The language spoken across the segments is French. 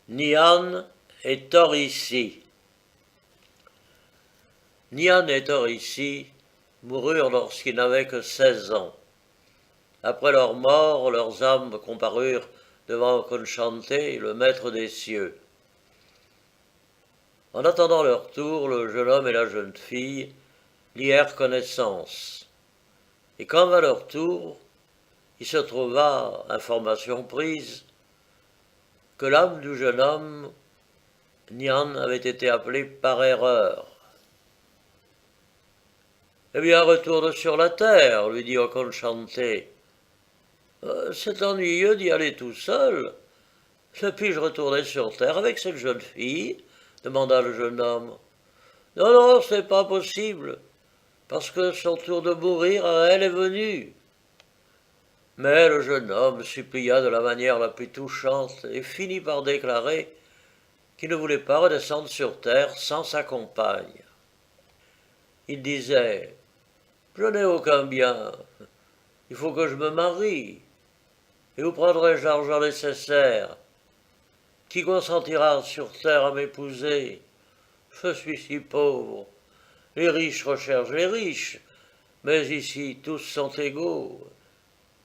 Nian et Thorissi. Nian et Thorissi moururent lorsqu'ils n'avaient que 16 ans. Après leur mort, leurs âmes comparurent devant Conchanté, le maître des cieux. En attendant leur tour, le jeune homme et la jeune fille lièrent connaissance. Et quand vint leur tour, il se trouva, information prise, que l'âme du jeune homme, Nian, avait été appelée par erreur. Eh bien, retourne sur la terre, lui dit Conchanté. C'est ennuyeux d'y aller tout seul. Ne puis-je retourner sur terre avec cette jeune fille demanda le jeune homme. Non, non, c'est pas possible, parce que son tour de mourir à elle est venu. Mais le jeune homme supplia de la manière la plus touchante et finit par déclarer qu'il ne voulait pas redescendre sur terre sans sa compagne. Il disait « Je n'ai aucun bien, il faut que je me marie, et où prendrai-je l'argent nécessaire? Qui consentira sur terre à m'épouser? Je suis si pauvre. Les riches recherchent les riches, mais ici tous sont égaux,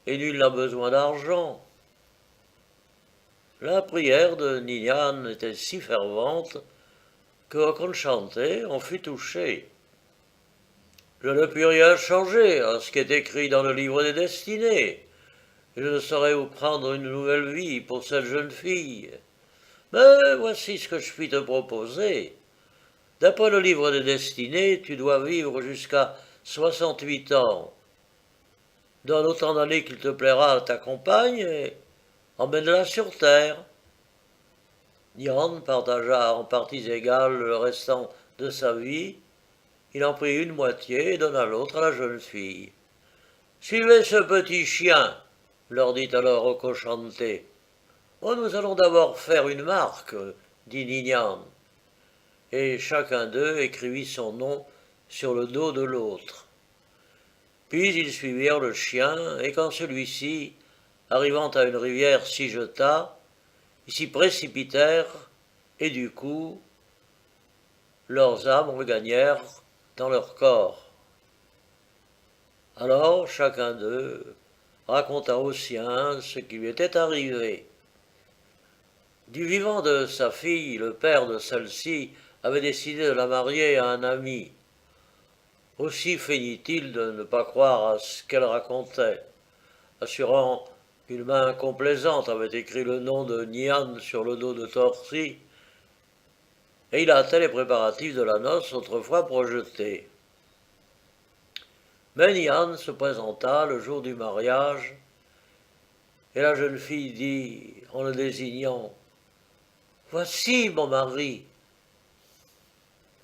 et nul n'a besoin d'argent. » La prière de Nian était si fervente que Conchanté en fut touché. Je ne puis rien changer à ce qui est écrit dans le livre des destinées. Je ne saurais où prendre une nouvelle vie pour cette jeune fille. Mais voici ce que je puis te proposer. D'après le livre des destinées, tu dois vivre jusqu'à 68 ans. Donne autant d'années qu'il te plaira à ta compagne et emmène-la sur terre. Nian partagea en parties égales le restant de sa vie. Il en prit une moitié et donna l'autre à la jeune fille. « Suivez ce petit chien, leur dit alors Conchanté. Oh, nous allons d'abord faire une marque, dit Nian. Et chacun d'eux écrivit son nom sur le dos de l'autre. Puis ils suivirent le chien, et quand celui-ci, arrivant à une rivière, s'y jeta, ils s'y précipitèrent, et du coup, leurs âmes regagnèrent dans leur corps. Alors chacun d'eux raconta au sien ce qui lui était arrivé. Du vivant de sa fille, le père de celle-ci avait décidé de la marier à un ami. Aussi feignit-il de ne pas croire à ce qu'elle racontait, assurant qu'une main complaisante avait écrit le nom de Nian sur le dos de Thorissi, et il hâtait les préparatifs de la noce autrefois projetée. Mais Nian se présenta le jour du mariage, et la jeune fille dit, en le désignant, « Voici mon mari !»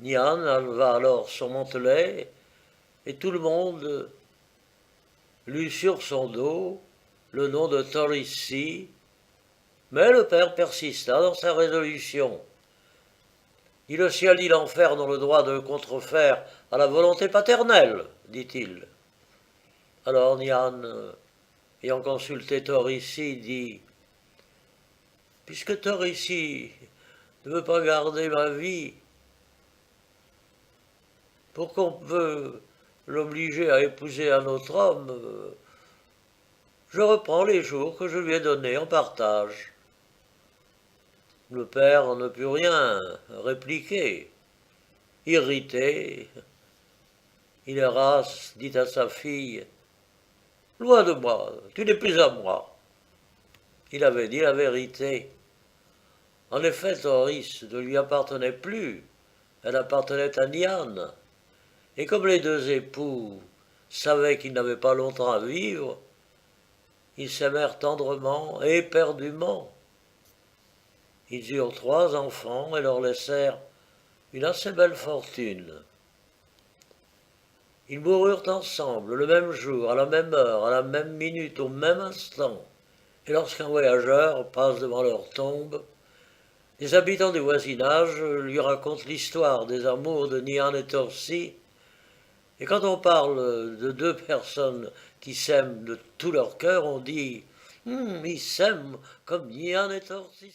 Nian enleva alors son mantelet, et tout le monde lut sur son dos le nom de Thorissi, mais le père persista dans sa résolution. « Ni le ciel ni l'enfer n'ont le droit de contrefaire à la volonté paternelle, dit-il. » Alors Nian, ayant consulté Thorissi, dit « Puisque Thorissi ne veut pas garder ma vie, pour qu'on peut l'obliger à épouser un autre homme, je reprends les jours que je lui ai donnés en partage. » Le père ne put rien répliquer. Irrité, Iléras dit à sa fille « Loin de moi, tu n'es plus à moi. » Il avait dit la vérité. En effet, Thorissi ne lui appartenait plus, elle appartenait à Nian. Et comme les deux époux savaient qu'ils n'avaient pas longtemps à vivre, ils s'aimèrent tendrement et éperdument. Ils eurent 3 enfants et leur laissèrent une assez belle fortune. Ils moururent ensemble le même jour, à la même heure, à la même minute, au même instant. Et lorsqu'un voyageur passe devant leur tombe, les habitants du voisinage lui racontent l'histoire des amours de Nian et Thorissi. Et quand on parle de 2 personnes qui s'aiment de tout leur cœur, on dit « Ils s'aiment comme Nian et Thorissi. »